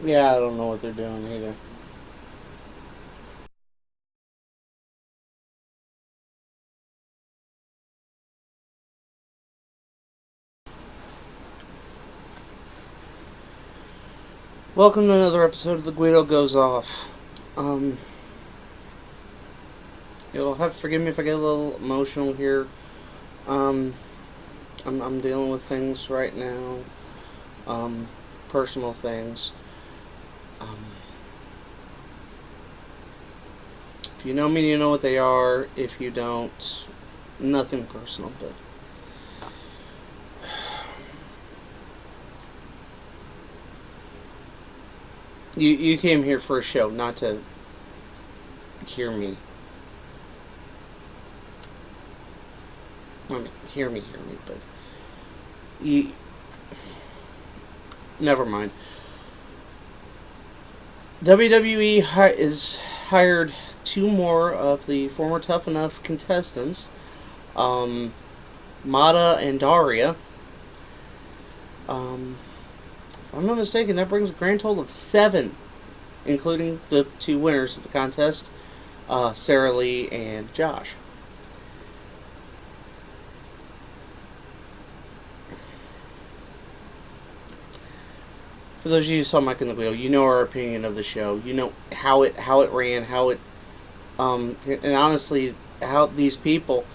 Yeah, I don't know what they're doing either. Welcome to another episode of the Guido Goes Off. Um, you'll have to forgive me if I get a little emotional here. Um, I'm dealing with things right now, um, personal things. Um, if you know me, you know what they are. If you don't, nothing personal, but you came here for a show, not to hear me. I mean, hear me, but you. Never mind. WWE is hired two more of the former Tough Enough contestants, um, Mata and Daria. Um, if I'm not mistaken, that brings a grand total of seven, including the two winners of the contest, Sarah Lee and Josh. For those of you who saw Mike in the Wheel, you know our opinion of the show. You know how it ran, and honestly, how these people,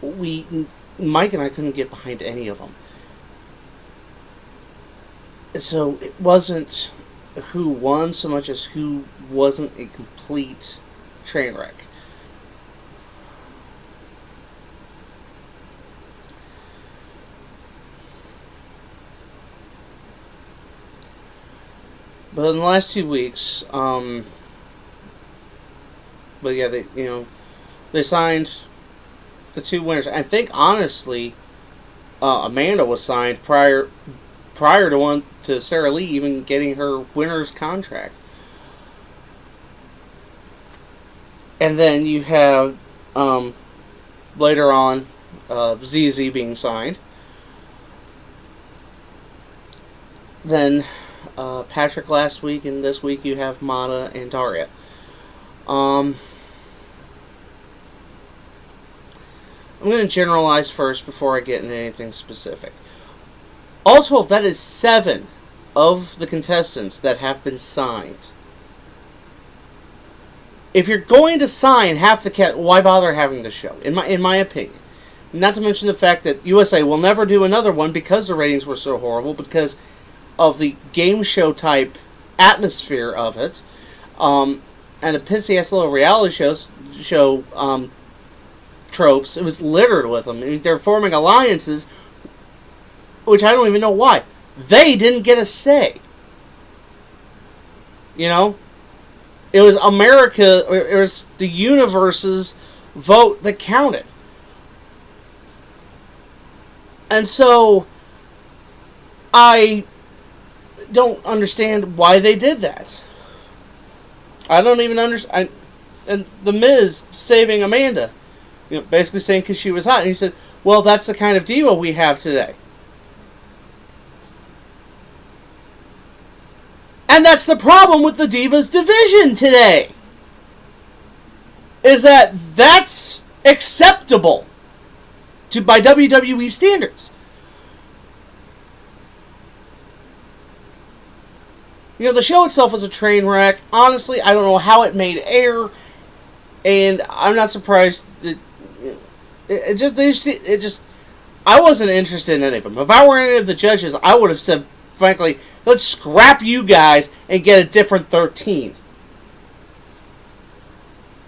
we Mike and I couldn't get behind any of them. So it wasn't who won so much as who wasn't a complete train wreck. But in the last 2 weeks, but yeah, they signed the two winners. I think honestly, Amanda was signed prior to Sarah Lee even getting her winner's contract. And then you have later on ZZ being signed. Then Patrick last week, and this week you have Mata and Daria. Um, I'm going to generalize first before I get into anything specific. All told, that is seven of the contestants that have been signed. If you're going to sign half the cast, why bother having the show? In my opinion, not to mention the fact that USA will never do another one because the ratings were so horrible because of the game show type atmosphere of it, and the pissy ass little reality show tropes. It was littered with them. I mean, they're forming alliances, which I don't even know why. They didn't get a say. You know, it was America. It was the universe's vote that counted, and so I don't understand why they did that. I don't even understand. And the Miz saving Amanda, basically saying because she was hot, and he said, "Well, that's the kind of diva we have today." And that's the problem with the Divas division today. Is that that's acceptable by WWE standards. The show itself was a train wreck. Honestly, I don't know how it made air, and I'm not surprised that it just I wasn't interested in any of them. If I were any of the judges, I would have said, frankly, let's scrap you guys and get a different 13.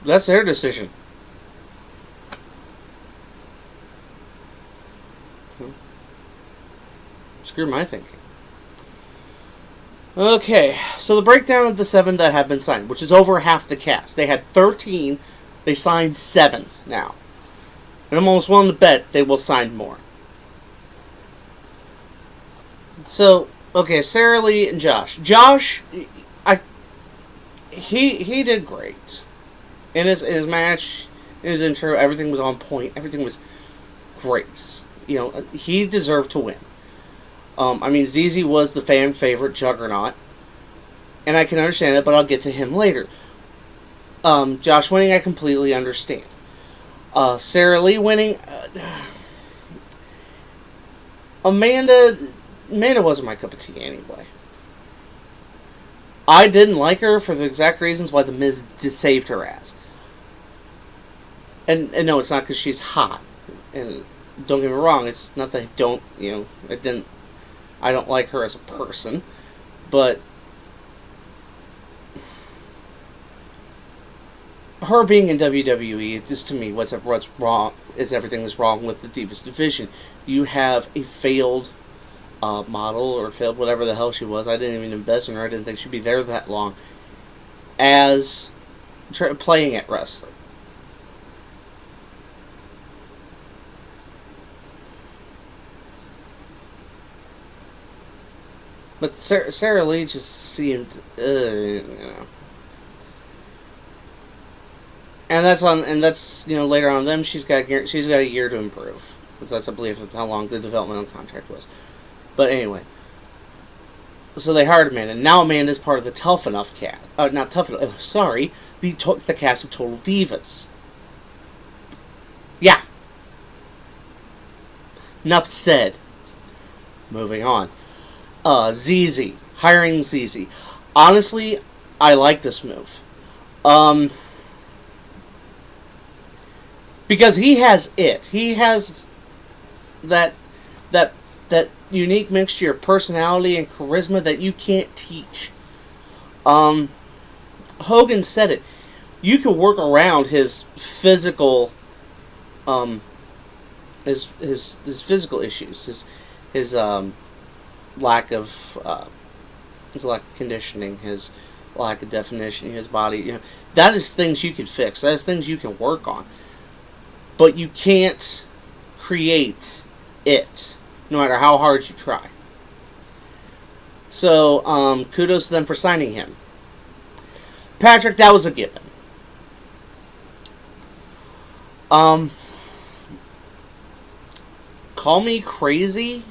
That's their decision. Screw my thinking. Okay, so the breakdown of the seven that have been signed, which is over half the cast. They had 13, they signed 7 now. And I'm almost willing to bet they will sign more. So, okay, Sarah Lee and Josh. Josh, he did great. In his match, in his intro, everything was on point. Everything was great. He deserved to win. I mean, ZZ was the fan favorite juggernaut. And I can understand it, but I'll get to him later. Josh winning, I completely understand. Sarah Lee winning, Amanda wasn't my cup of tea anyway. I didn't like her for the exact reasons why The Miz saved her ass. And no, it's not because she's hot. And don't get me wrong, it's not that I don't, I don't like her as a person. But her being in WWE, just to me, what's wrong is everything that's wrong with the Divas division. You have a failed model or failed whatever the hell she was. I didn't even invest in her. I didn't think she'd be there that long. As playing at wrestler. But Sarah Lee just seemed, And that's later on them. She's got a year to improve. Because that's, I believe, how long the developmental contract was. But anyway, so they hired Amanda. Now Amanda's part of the Tough Enough cast. Not Tough Enough. Sorry, the cast of Total Divas. Yeah. Enough said. Moving on. ZZ. Hiring ZZ. Honestly, I like this move. Because he has it. He has that unique mixture of personality and charisma that you can't teach. Hogan said it. You can work around his physical, his physical issues, his lack of conditioning, his lack of definition, his body. That is things you can fix. That is things you can work on. But you can't create it, no matter how hard you try. So, kudos to them for signing him. Patrick, that was a given. Call me crazy,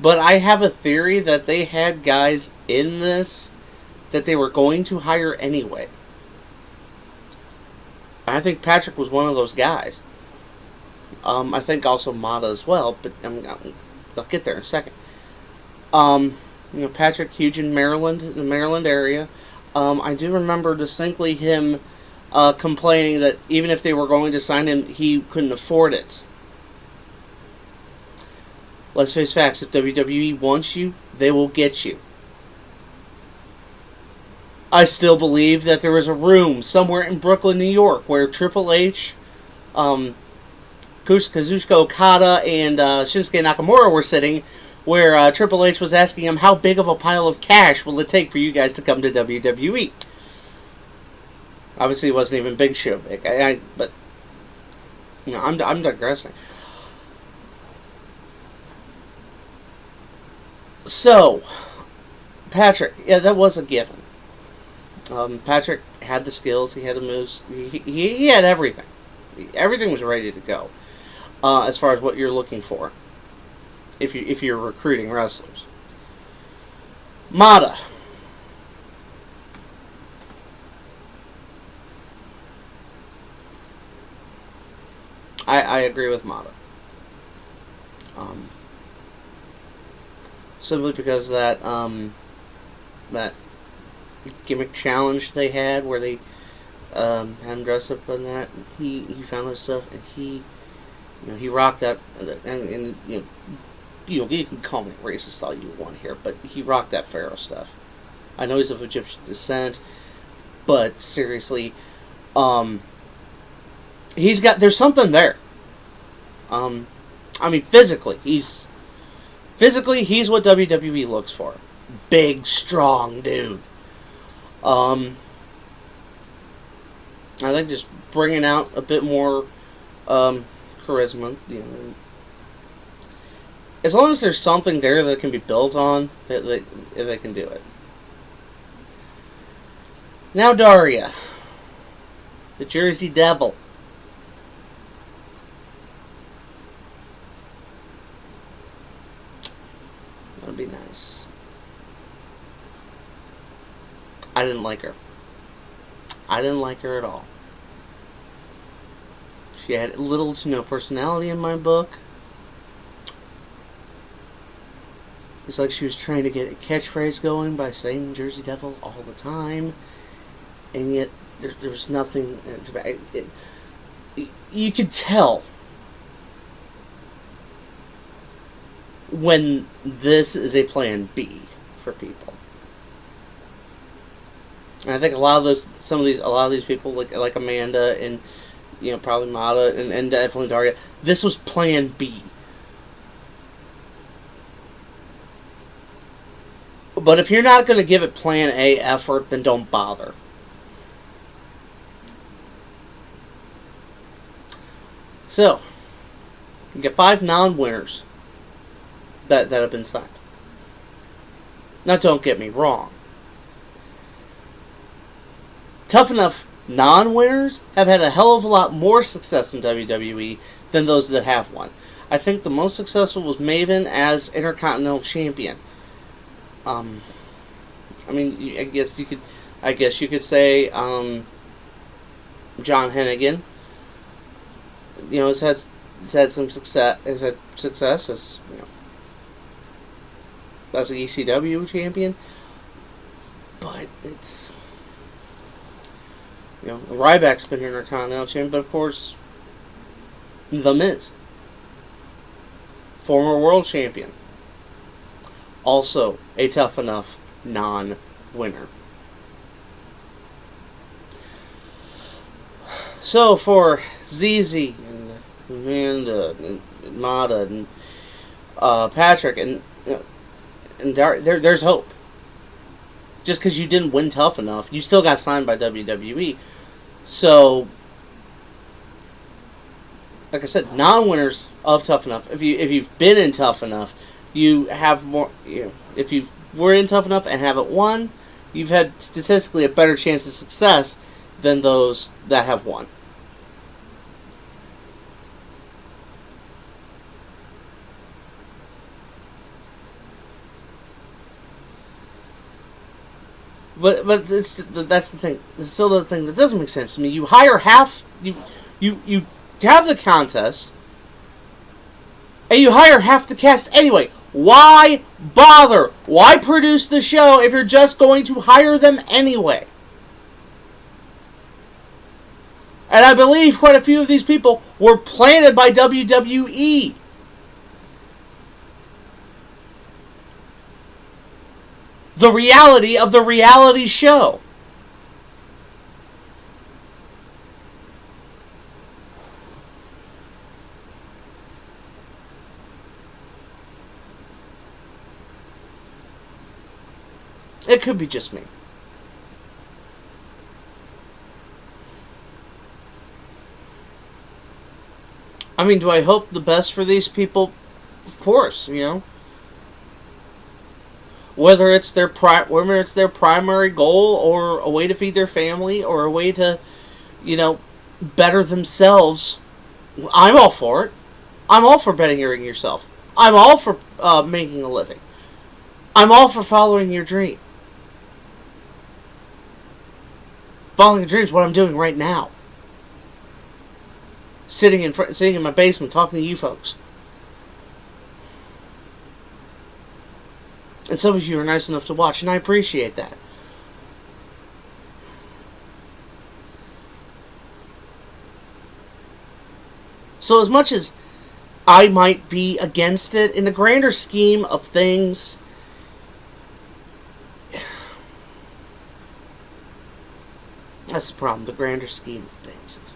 but I have a theory that they had guys in this that they were going to hire anyway. I think Patrick was one of those guys. I think also Mata as well, but I'll get there in a second. Patrick, huge in Maryland, the Maryland area. I do remember distinctly him complaining that even if they were going to sign him, he couldn't afford it. Let's face facts, if WWE wants you, they will get you. I still believe that there is a room somewhere in Brooklyn, New York, where Triple H, Kazuchika Okada, and Shinsuke Nakamura were sitting, where Triple H was asking him, how big of a pile of cash will it take for you guys to come to WWE? Obviously, it wasn't even Big Show big, but I'm digressing. So, Patrick, yeah, that was a given. Patrick had the skills, he had the moves, he had everything. Everything was ready to go. As far as what you're looking for, if you're recruiting wrestlers. Mata. I agree with Mata. Simply because that gimmick challenge they had where they had him dress up in that, he found this stuff and he rocked that, and you can call me racist all you want here, but he rocked that Pharaoh stuff. I know he's of Egyptian descent, but seriously, there's something there. Physically he's what WWE looks for. Big, strong dude. I think just bringing out a bit more charisma, as long as there's something there that can be built on, they can do it. Now Daria, the Jersey Devil. That would be nice. I didn't like her. I didn't like her at all. She had little to no personality in my book. It's like she was trying to get a catchphrase going by saying Jersey Devil all the time. And yet, there was nothing. You could tell when this is a plan B for people. And I think a lot of these people, like Amanda and probably Mata and definitely Daria, this was plan B. But if you're not going to give it plan A effort, then don't bother. So, you get 5 non-winners that have been signed. Now, don't get me wrong. Tough Enough non-winners have had a hell of a lot more success in WWE than those that have won. I think the most successful was Maven as Intercontinental Champion. I mean, I guess you could say John Hennigan. Has had some success. Has had success as as an ECW champion, but it's Ryback's been Intercontinental Champion, but of course, The Miz, former World Champion, also a Tough Enough non-winner. So for ZZ and Amanda and Mata and Patrick and there's hope. Just because you didn't win Tough Enough, you still got signed by WWE. So, like I said, non-winners of Tough Enough. If you've been in Tough Enough, you have more. If you were in Tough Enough and haven't won, you've had statistically a better chance of success than those that have won. But that's the thing. It's still the thing that doesn't make sense to me. You hire half. You have the contest, and you hire half the cast anyway. Why bother? Why produce the show if you're just going to hire them anyway? And I believe quite a few of these people were planted by WWE. The reality of the reality show. It could be just me. I mean, do I hope the best for these people? Of course, Whether it's their primary goal or a way to feed their family or a way to, better themselves, I'm all for it. I'm all for bettering yourself. I'm all for making a living. I'm all for following your dream. Following a dream is what I'm doing right now. Sitting in my basement talking to you folks. And some of you are nice enough to watch, and I appreciate that. So as much as I might be against it, in the grander scheme of things, that's the problem, the grander scheme of things.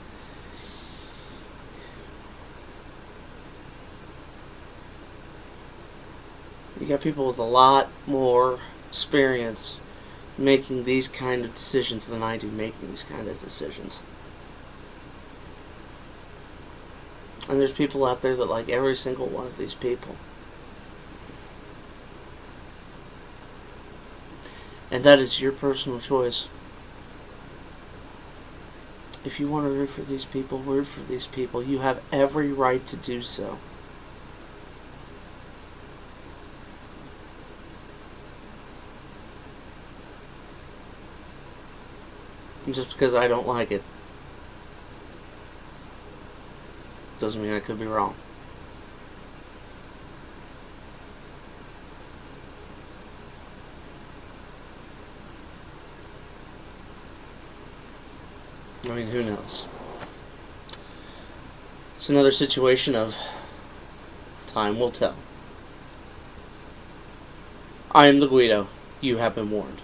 You got people with a lot more experience making these kind of decisions than I do making these kind of decisions. And there's people out there that like every single one of these people. And that is your personal choice. If you want to root for these people, root for these people. You have every right to do so. And just because I don't like it doesn't mean I could be wrong. I mean, who knows? It's another situation of time will tell. I am the Guido. You have been warned.